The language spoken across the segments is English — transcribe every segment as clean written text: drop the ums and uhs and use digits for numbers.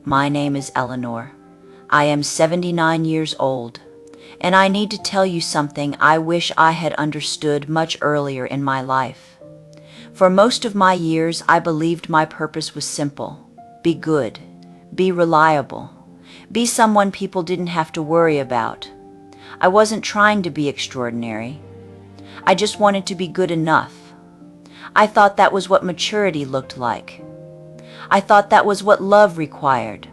My name is Eleanor. I am 79 years old, and I need to tell you something I wish I had understood much earlier in my life. For most of my years, I believed my purpose was simple: be good, be reliable, be someone people didn't have to worry about. I wasn't trying to be extraordinary. I just wanted to be good enough. I thought that was what maturity looked like. I thought that was what love required.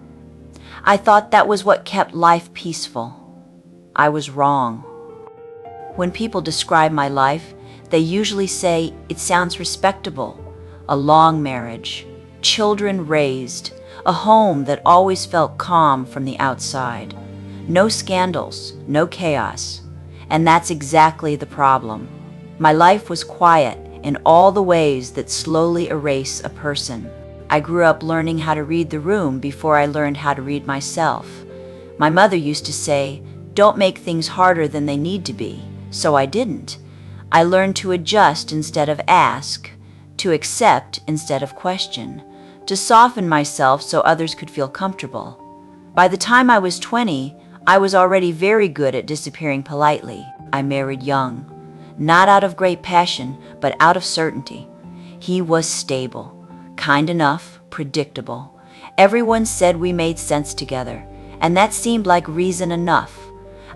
I thought that was what kept life peaceful. I was wrong. When people describe my life, they usually say it sounds respectable: a long marriage, children raised, a home that always felt calm from the outside, no scandals, no chaos. And that's exactly the problem. My life was quiet in all the ways that slowly erase a person. I grew up learning how to read the room before I learned how to read myself. My mother used to say, "Don't make things harder than they need to be," so I didn't. I learned to adjust instead of ask, to accept instead of question, to soften myself so others could feel comfortable. By the time I was 20, I was already very good at disappearing politely. I married young, not out of great passion, but out of certainty. He was stable, kind enough, predictable. Everyone said we made sense together, and that seemed like reason enough.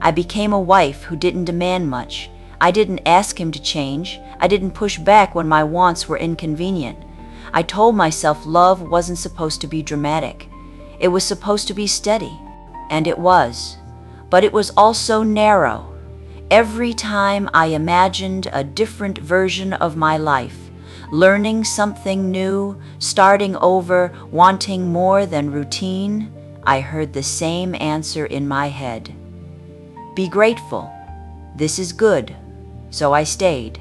I became a wife who didn't demand much. I didn't ask him to change. I didn't push back when my wants were inconvenient. I told myself love wasn't supposed to be dramatic. It was supposed to be steady. And it was. But it was also narrow. Every time I imagined a different version of my life, learning something new, starting over, wanting more than routine, I heard the same answer in my head. Be grateful. This is good. So I stayed.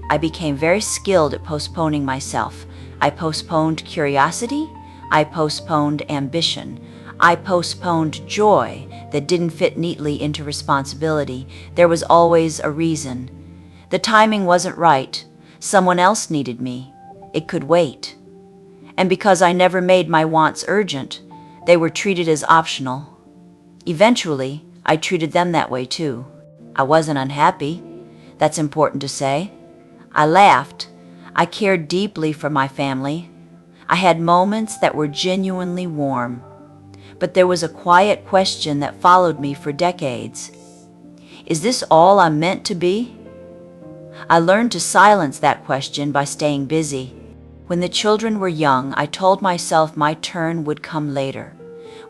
I became very skilled at postponing myself. I postponed curiosity. I postponed ambition. I postponed joy that didn't fit neatly into responsibility. There was always a reason. The timing wasn't right. Someone else needed me. It could wait. And because I never made my wants urgent, they were treated as optional. Eventually, I treated them that way too. I wasn't unhappy. That's important to say. I laughed. I cared deeply for my family. I had moments that were genuinely warm. But there was a quiet question that followed me for decades. Is this all I'm meant to be? I learned to silence that question by staying busy. When the children were young, I told myself my turn would come later.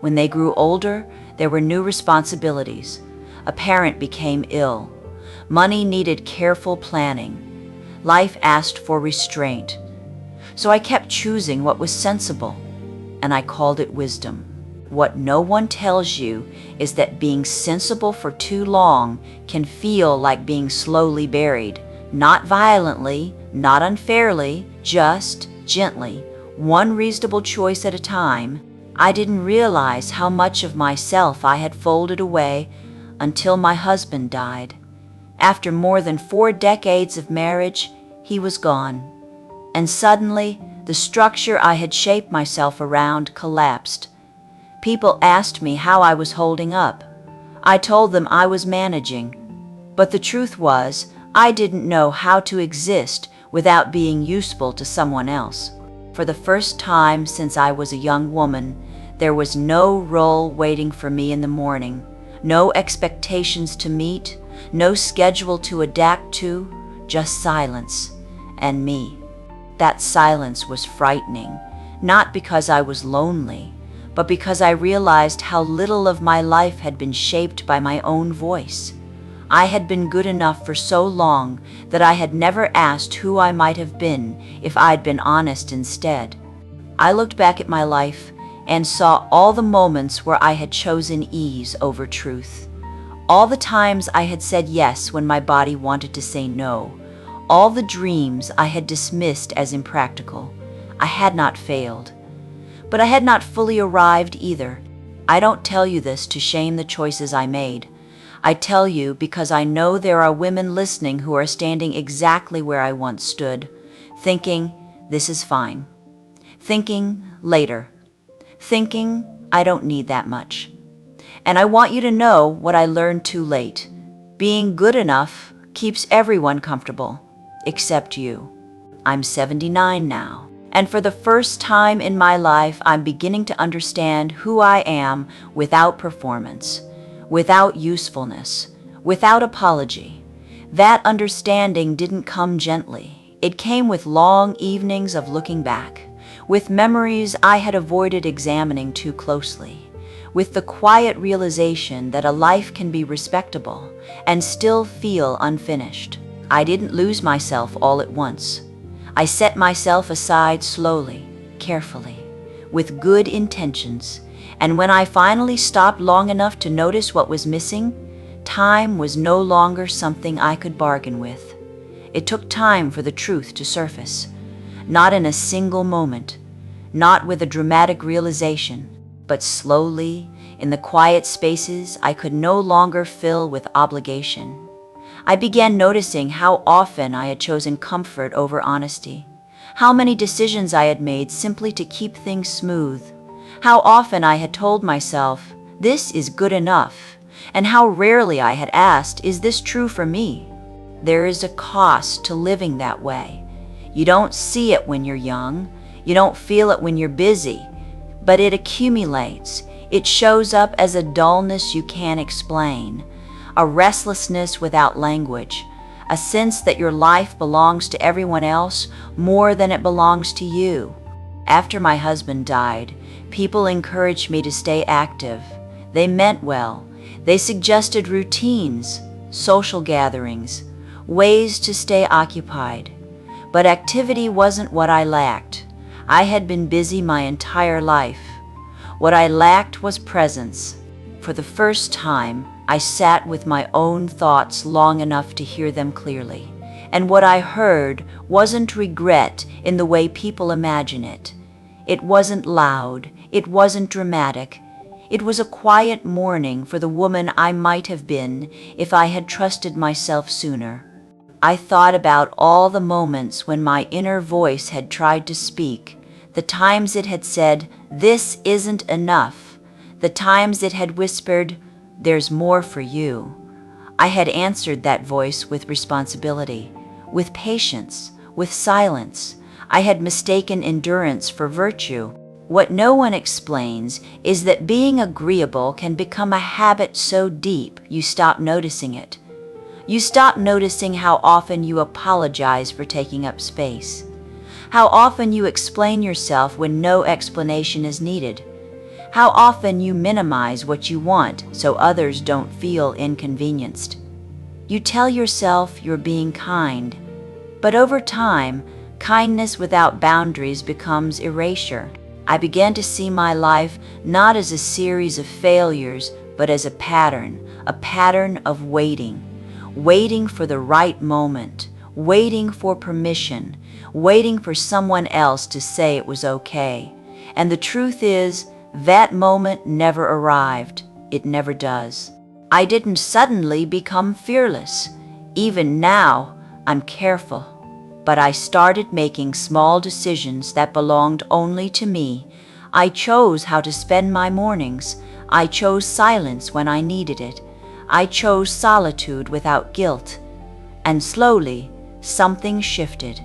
When they grew older, there were new responsibilities. A parent became ill. Money needed careful planning. Life asked for restraint. So I kept choosing what was sensible, and I called it wisdom. What no one tells you is that being sensible for too long can feel like being slowly buried. Not violently, not unfairly, just gently, one reasonable choice at a time. I didn't realize how much of myself I had folded away until my husband died. After more than 4 decades of marriage, he was gone. And suddenly, the structure I had shaped myself around collapsed. People asked me how I was holding up. I told them I was managing. But the truth was, I didn't know how to exist without being useful to someone else. For the first time since I was a young woman, there was no role waiting for me in the morning, no expectations to meet, no schedule to adapt to, just silence and me. That silence was frightening, not because I was lonely, but because I realized how little of my life had been shaped by my own voice. I had been good enough for so long that I had never asked who I might have been if I'd been honest instead. I looked back at my life and saw all the moments where I had chosen ease over truth. All the times I had said yes when my body wanted to say no. All the dreams I had dismissed as impractical. I had not failed. But I had not fully arrived either. I don't tell you this to shame the choices I made. I tell you because I know there are women listening who are standing exactly where I once stood, thinking, this is fine. Thinking, later. Thinking, I don't need that much. And I want you to know what I learned too late. Being good enough keeps everyone comfortable, except you. I'm 79 now, and for the first time in my life, I'm beginning to understand who I am without performance, without usefulness, without apology. That understanding didn't come gently. It came with long evenings of looking back, with memories I had avoided examining too closely, with the quiet realization that a life can be respectable and still feel unfinished. I didn't lose myself all at once. I set myself aside slowly, carefully, with good intentions, and when I finally stopped long enough to notice what was missing, time was no longer something I could bargain with. It took time for the truth to surface, not in a single moment, not with a dramatic realization, but slowly, in the quiet spaces I could no longer fill with obligation. I began noticing how often I had chosen comfort over honesty, how many decisions I had made simply to keep things smooth, how often I had told myself, "This is good enough," and how rarely I had asked, "Is this true for me?" There is a cost to living that way. You don't see it when you're young, you don't feel it when you're busy, but it accumulates. It shows up as a dullness you can't explain, a restlessness without language, a sense that your life belongs to everyone else more than it belongs to you. After my husband died, people encouraged me to stay active. They meant well. They suggested routines, social gatherings, ways to stay occupied. But activity wasn't what I lacked. I had been busy my entire life. What I lacked was presence. For the first time, I sat with my own thoughts long enough to hear them clearly. And what I heard wasn't regret in the way people imagine it. It wasn't loud. It wasn't dramatic. It was a quiet mourning for the woman I might have been if I had trusted myself sooner. I thought about all the moments when my inner voice had tried to speak, the times it had said, "This isn't enough," the times it had whispered, "There's more for you." I had answered that voice with responsibility, with patience, with silence. I had mistaken endurance for virtue. What no one explains is that being agreeable can become a habit so deep you stop noticing it. You stop noticing how often you apologize for taking up space, how often you explain yourself when no explanation is needed, how often you minimize what you want so others don't feel inconvenienced. You tell yourself you're being kind, but over time, kindness without boundaries becomes erasure. I began to see my life not as a series of failures, but as a pattern of waiting. Waiting for the right moment, waiting for permission, waiting for someone else to say it was okay. And the truth is, that moment never arrived. It never does. I didn't suddenly become fearless. Even now, I'm careful. But I started making small decisions that belonged only to me. I chose how to spend my mornings. I chose silence when I needed it. I chose solitude without guilt. And slowly, something shifted.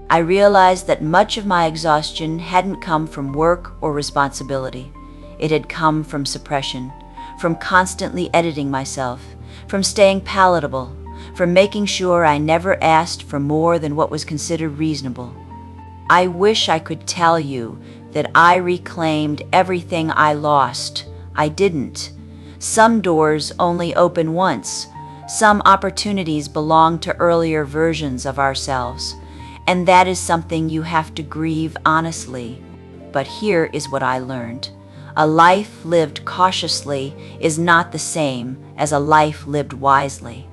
I realized that much of my exhaustion hadn't come from work or responsibility. It had come from suppression, from constantly editing myself, from staying palatable, from making sure I never asked for more than what was considered reasonable. I wish I could tell you that I reclaimed everything I lost. I didn't. Some doors only open once. Some opportunities belong to earlier versions of ourselves. And that is something you have to grieve honestly. But here is what I learned. A life lived cautiously is not the same as a life lived wisely.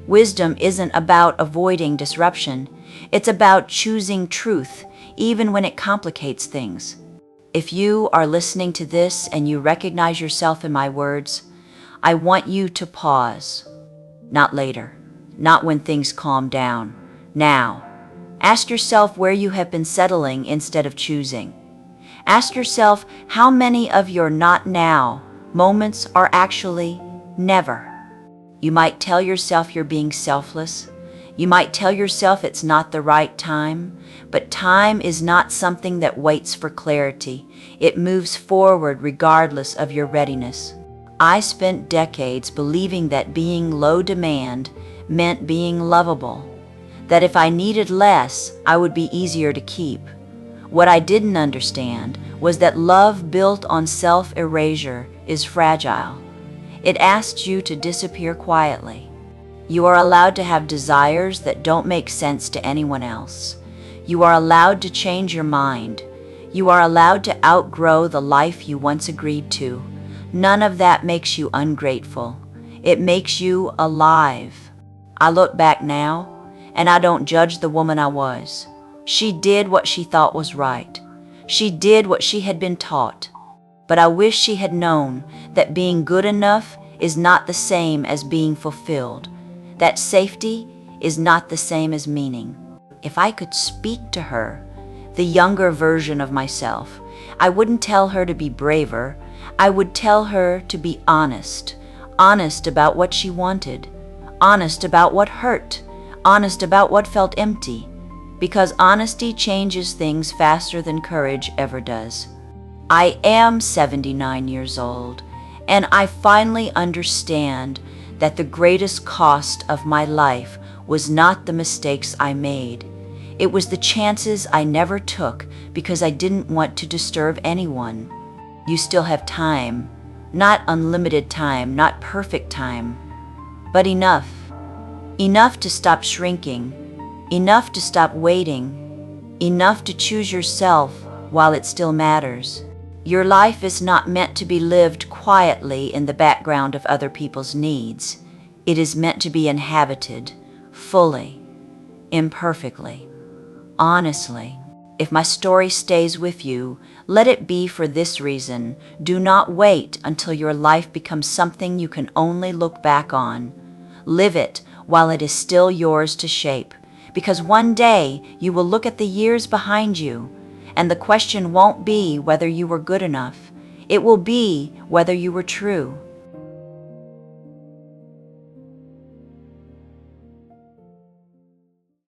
Wisdom isn't about avoiding disruption. It's about choosing truth, even when it complicates things. If you are listening to this and you recognize yourself in my words, I want you to pause. Not later, not when things calm down. Now, ask yourself where you have been settling instead of choosing. Ask yourself how many of your not now moments are actually never. You might tell yourself you're being selfless. You might tell yourself it's not the right time, but time is not something that waits for clarity. It moves forward regardless of your readiness. I spent decades believing that being low demand meant being lovable, that if I needed less, I would be easier to keep. What I didn't understand was that love built on self-erasure is fragile. It asks you to disappear quietly. You are allowed to have desires that don't make sense to anyone else. You are allowed to change your mind. You are allowed to outgrow the life you once agreed to. None of that makes you ungrateful. It makes you alive. I look back now, and I don't judge the woman I was. She did what she thought was right. She did what she had been taught. But I wish she had known that being good enough is not the same as being fulfilled. That safety is not the same as meaning. If I could speak to her, the younger version of myself, I wouldn't tell her to be braver. I would tell her to be honest. Honest about what she wanted. Honest about what hurt. Honest about what felt empty. Because honesty changes things faster than courage ever does. I am 79 years old, and I finally understand that the greatest cost of my life was not the mistakes I made. It was the chances I never took because I didn't want to disturb anyone. You still have time, not unlimited time, not perfect time, but enough. Enough to stop shrinking, enough to stop waiting, enough to choose yourself while it still matters. Your life is not meant to be lived quietly in the background of other people's needs. It is meant to be inhabited, fully, imperfectly, honestly. If my story stays with you, let it be for this reason. Do not wait until your life becomes something you can only look back on. Live it while it is still yours to shape, because one day you will look at the years behind you, and the question won't be whether you were good enough. It will be whether you were true.